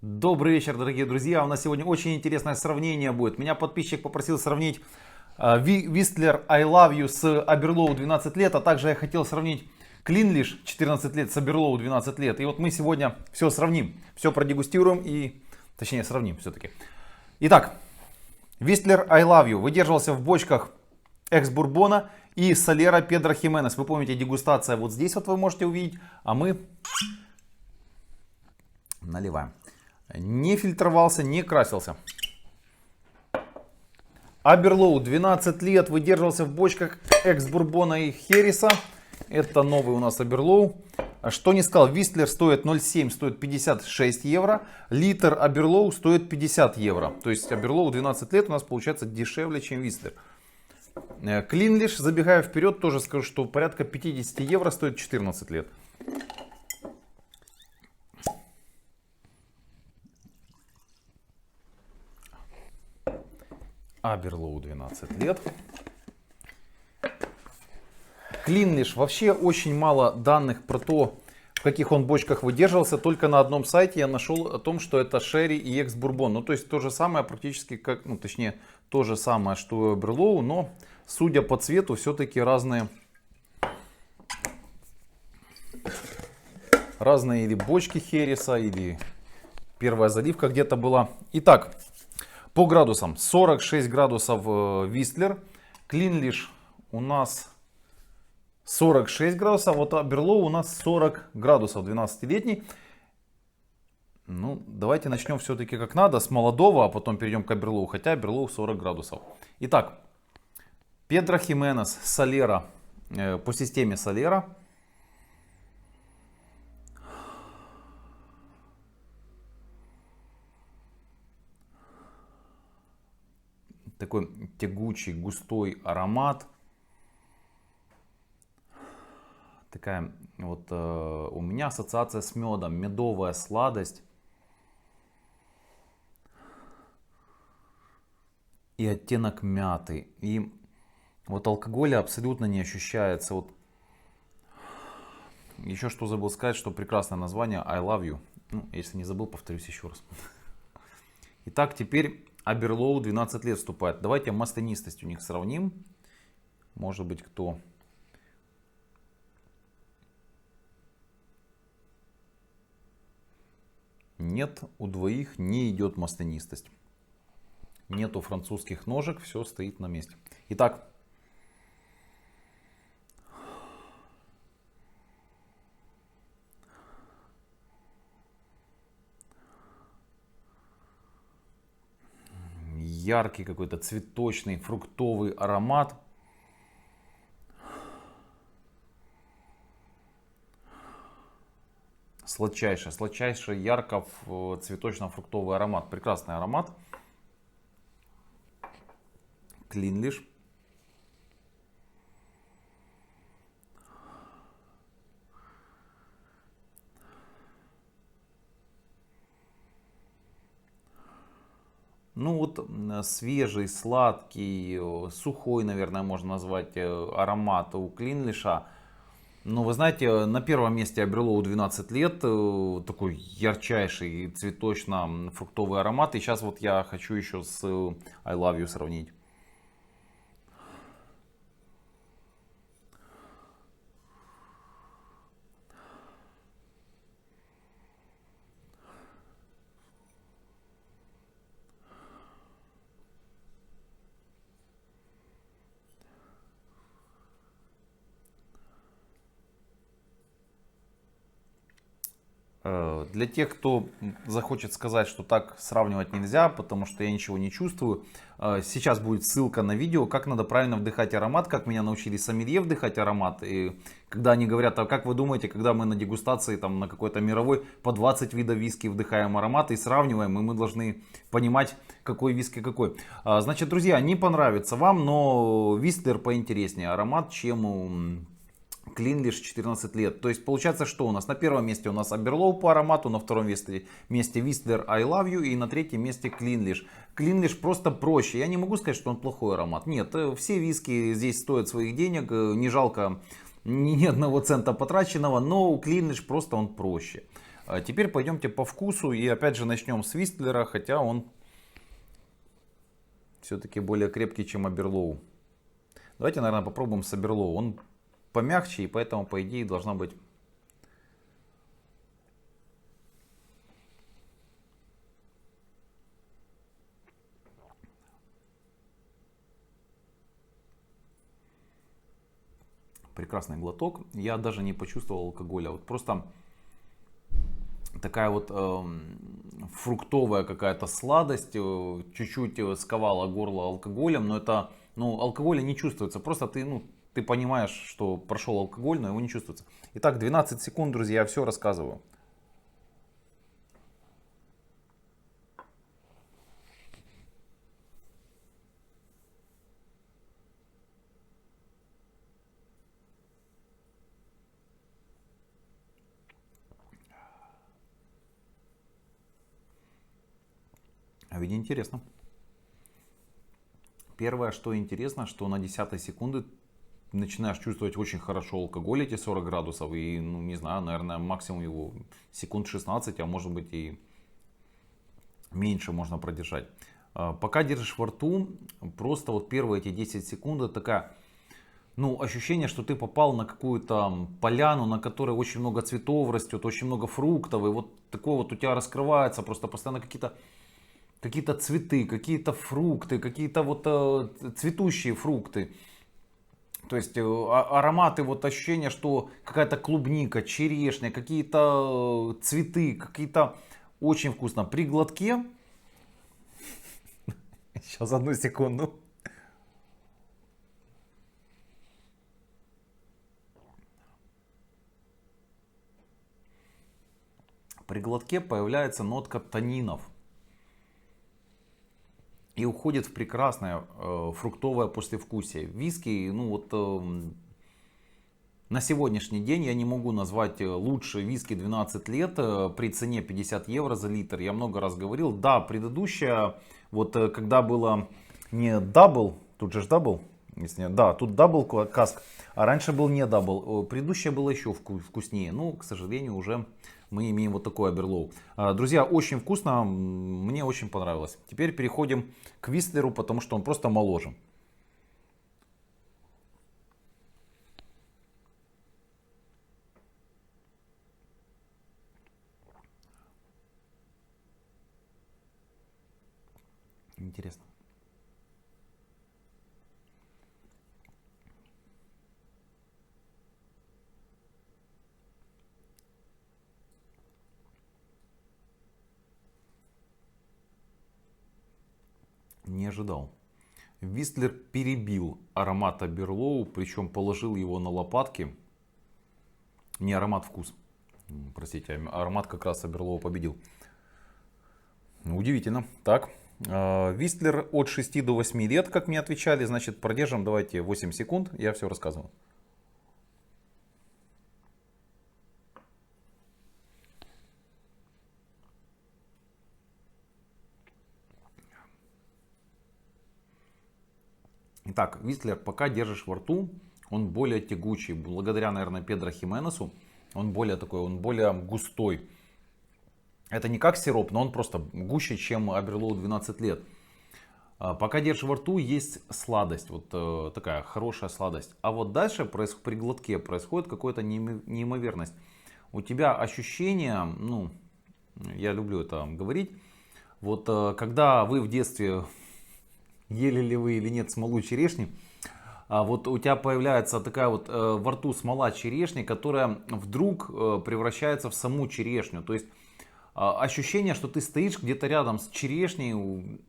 Добрый вечер, дорогие друзья. У нас сегодня очень интересное сравнение будет. Меня подписчик попросил сравнить Whistler I Love You с Aberlour 12 лет, а также я хотел сравнить Cleanlish 14 лет с Aberlour 12 лет. И вот мы сегодня все сравним, все продегустируем и, точнее, сравним все-таки. Итак, Whistler I Love You выдерживался в бочках экс-бурбона и Солера Педро Хименес. Вы помните, дегустация вот здесь вот вы можете увидеть, а мы наливаем. Не фильтровался, не красился. Aberlour 12 лет выдерживался в бочках экс-бурбона и Хереса. Это новый у нас Aberlour. Что не сказал, Whistler стоит 0,7, стоит 56 евро. Литр Aberlour стоит 50 евро. То есть Aberlour 12 лет у нас получается дешевле, чем Whistler. Cleanlish, забегая вперед, тоже скажу, что порядка 50 евро стоит 14 лет. Aberlour 12 лет. Cleanlish, вообще очень мало данных про то, в каких он бочках выдерживался. Только на одном сайте я нашел о том, что это Sherry и экс-бурбон. Ну, то есть то же самое практически, как, ну, точнее, то же самое, что и Aberlour, но судя по цвету, все-таки разные или бочки Хереса, или первая заливка где-то была. Итак, по градусам 46 градусов Whistler, Cleanlish у нас 46 градусов, вот Aberlour у нас 40 градусов, 12-летний. Ну, давайте начнем все-таки как надо, с молодого, а потом перейдем к Aberlour, хотя Aberlour 40 градусов. Итак, Педро Хименес, Солера, по системе Солера. Такой тягучий, густой аромат. Такая вот у меня ассоциация с медом. Медовая сладость. И оттенок мяты. И вот алкоголя абсолютно не ощущается. Вот. Еще что забыл сказать, что прекрасное название I Love You. Ну, если не забыл, повторюсь еще раз. Итак, теперь Aberlour 12 лет вступает. Давайте маслянистость у них сравним. Может быть, кто... Нет, у двоих не идет маслянистость. Нету французских ножек, все стоит на месте. Итак. Яркий какой-то цветочный, фруктовый аромат. Сладчайший, ярко цветочно-фруктовый аромат. Прекрасный аромат. Cleanlish. Ну вот свежий, сладкий, сухой, наверное, можно назвать аромат у Cleanlish. Но вы знаете, на первом месте Aberlour 12 лет, такой ярчайший цветочно-фруктовый аромат. И сейчас вот я хочу еще с I Love You сравнить. Для тех, кто захочет сказать, что так сравнивать нельзя, потому что я ничего не чувствую, сейчас будет ссылка на видео, как надо правильно вдыхать аромат, как меня научили сомелье вдыхать аромат. И когда они говорят, а как вы думаете, когда мы на дегустации там, на какой-то мировой по 20 видов виски вдыхаем аромат и сравниваем, и мы должны понимать, какой виски какой. Значит, друзья, не понравится вам, но Whistler поинтереснее аромат, чем у Cleanlish 14 лет. То есть получается, что у нас на первом месте у нас Aberlour по аромату, на втором месте Whistler I Love You и на третьем месте Cleanlish. Cleanlish просто проще. Я не могу сказать, что он плохой аромат. Нет, все виски здесь стоят своих денег, не жалко ни одного цента потраченного, но у Cleanlish просто он проще. Теперь пойдемте по вкусу и опять же начнем с Вистлера, хотя он все-таки более крепкий, чем Аберлоу. Давайте, наверное, попробуем с Аберлоу. Он помягче и поэтому, по идее, должна быть... Прекрасный глоток. Я даже не почувствовал алкоголя. Вот просто такая вот фруктовая какая-то сладость. Чуть-чуть сковала горло алкоголем. Но это, ну, алкоголя не чувствуется. Просто ты, ну, ты понимаешь, что прошел алкоголь, но его не чувствуется. Итак, 12 секунд, друзья, я все рассказываю. А ведь интересно. Первое, что интересно, что на 10 секунды начинаешь чувствовать очень хорошо алкоголь, эти 40 градусов. И, ну, не знаю, наверное, максимум его секунд 16, а может быть и меньше можно продержать. Пока держишь во рту, просто вот первые эти 10 секунд, это такая, ну, ощущение, что ты попал на какую-то поляну, на которой очень много цветов растет, очень много фруктов. И вот такое вот у тебя раскрывается просто постоянно какие-то цветы, какие-то фрукты, какие-то вот цветущие фрукты. То есть ароматы, вот ощущение, что какая-то клубника, черешня, какие-то цветы, какие-то очень вкусно. При глотке, сейчас одну секунду. При глотке появляется нотка танинов. И уходит в прекрасное фруктовое послевкусие. Виски, ну вот на сегодняшний день я не могу назвать лучше виски 12 лет при цене 50 евро за литр. Я много раз говорил. Да, предыдущая, вот когда было не дабл, тут же дабл, если нет, да, тут дабл каск, а раньше был не дабл. Предыдущая была еще вкуснее. Ну, к сожалению, уже мы имеем вот такой Аберлоу. Друзья, очень вкусно, мне очень понравилось. Теперь переходим к Вистлеру, потому что он просто моложе. Интересно. Не ожидал. Вистлер перебил аромат Аберлоу, причем положил его на лопатки. Не аромат, вкус. Простите, аромат как раз Аберлоу победил. Удивительно. Так, Вистлер от 6 до 8 лет, как мне отвечали. Значит, продержим, давайте 8 секунд, я все рассказываю. Итак, Вистлер пока держишь во рту, он более тягучий. Благодаря, наверное, Педро Хименесу, он более такой, он более густой. Это не как сироп, но он просто гуще, чем Аберлоу 12 лет. Пока держишь во рту, есть сладость, вот такая хорошая сладость. А вот дальше при глотке происходит какая-то неимоверность. У тебя ощущение, ну, я люблю это говорить, вот когда вы в детстве ели ли вы или нет смолу черешни, вот у тебя появляется такая вот во рту смола черешни, которая вдруг превращается в саму черешню. То есть ощущение, что ты стоишь где-то рядом с черешней,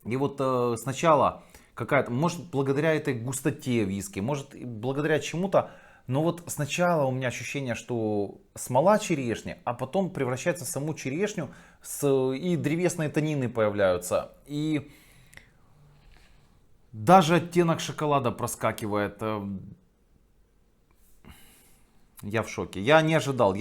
и вот сначала какая-то, может благодаря этой густоте виски, может благодаря чему-то, но вот сначала у меня ощущение, что смола черешни, а потом превращается в саму черешню, и древесные танины появляются, и даже оттенок шоколада проскакивает. Я в шоке. Я не ожидал,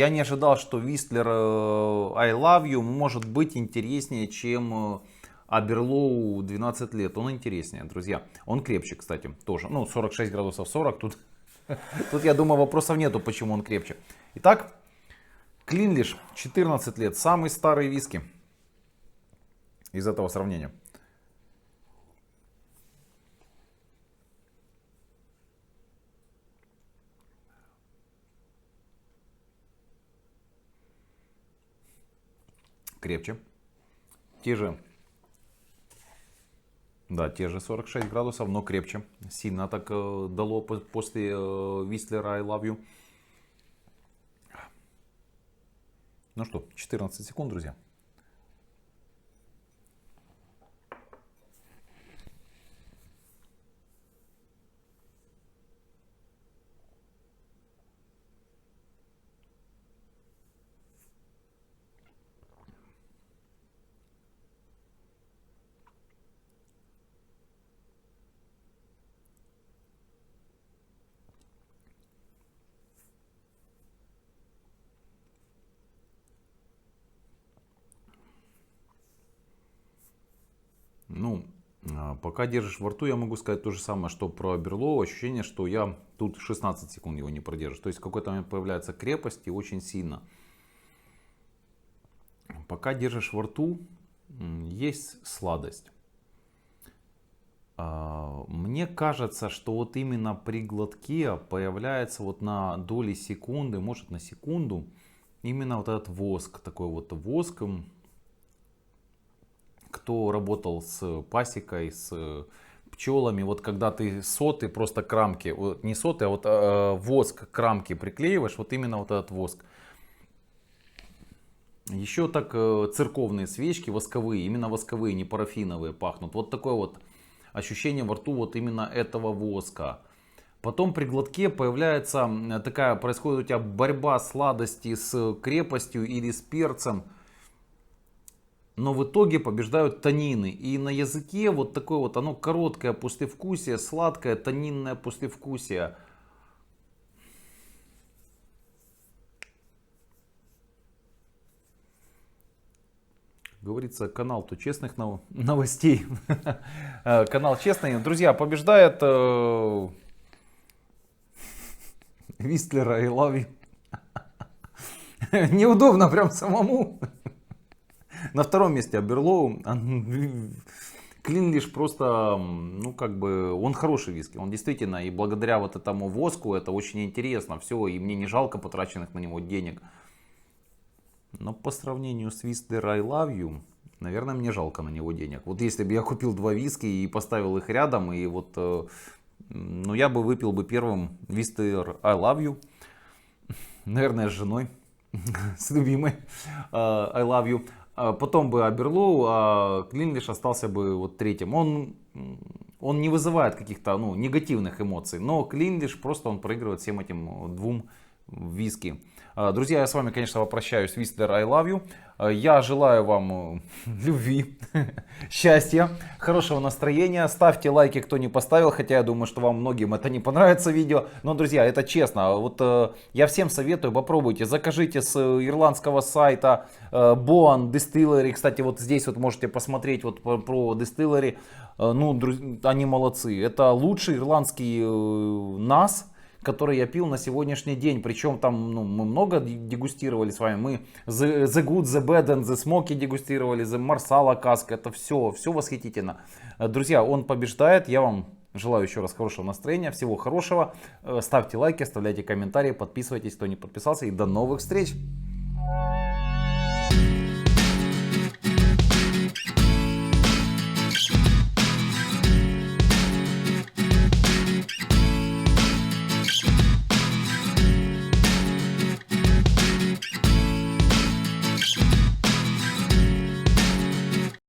что Вистлер I Love You может быть интереснее, чем Аберлоу 12 лет. Он интереснее, друзья. Он крепче, кстати, тоже. Ну, 46 градусов 40. Тут я думаю, вопросов нету, почему он крепче. Итак, Клинлиш, 14 лет, самый старый виски из этого сравнения. Крепче. Те же, да, те же 46 градусов, но крепче. Сильно так дало после Вистлера I Love You. Ну что, 14 секунд, друзья. Ну, пока держишь во рту, я могу сказать то же самое, что про Берлоу. Ощущение, что я тут 16 секунд его не продержу. То есть в какой-то момент появляется крепость и очень сильно. Пока держишь во рту, есть сладость. Мне кажется, что вот именно при глотке появляется вот на доли секунды, может на секунду, именно вот этот воск. Такой вот воск. Кто работал с пасекой, с пчелами, вот когда ты соты, просто к рамке, вот не соты, а вот воск к рамке приклеиваешь, вот именно вот этот воск. Еще так церковные свечки восковые, именно восковые, не парафиновые пахнут. Вот такое вот ощущение во рту вот именно этого воска. Потом при глотке появляется такая, происходит у тебя борьба сладости с крепостью или с перцем. Но в итоге побеждают танины. И на языке вот такое вот, оно короткое послевкусие, сладкое танинное послевкусие. Говорится, канал то честных новостей. Канал честный. Друзья, побеждает Вистлера и Лави. Неудобно прям самому. На втором месте Аберлоу. Клинлиш просто, ну как бы, он хороший виски. Он действительно, и благодаря вот этому воску, это очень интересно. Все, и мне не жалко потраченных на него денег. Но по сравнению с Whistler I Love You, наверное, мне жалко на него денег. Вот если бы я купил два виски и поставил их рядом, и вот, ну я бы выпил бы первым Whistler I Love You. Наверное, с женой, с любимой I Love You. Потом бы Аберлоу, а Клинлиш остался бы вот третьим. Он не вызывает каких-то негативных эмоций, но Клинлиш просто он проигрывает всем этим двум виски. Друзья, я с вами, конечно, попрощаюсь. Whistler I Love You. Я желаю вам любви, счастья, хорошего настроения. Ставьте лайки, кто не поставил, хотя я думаю, что вам многим это не понравится видео. Но, друзья, это честно. Вот я всем советую, попробуйте, закажите с ирландского сайта Boan Distillery. Кстати, вот здесь вот можете посмотреть вот про Distillery. Ну, они молодцы. Это лучший ирландский нас, который я пил на сегодняшний день. Причем там мы много дегустировали с вами. Мы The Good, The Bad and The Smoky дегустировали, The Marsala Cask. Это все восхитительно. Друзья, он побеждает. Я вам желаю еще раз хорошего настроения, всего хорошего. Ставьте лайки, оставляйте комментарии, подписывайтесь, кто не подписался. И до новых встреч!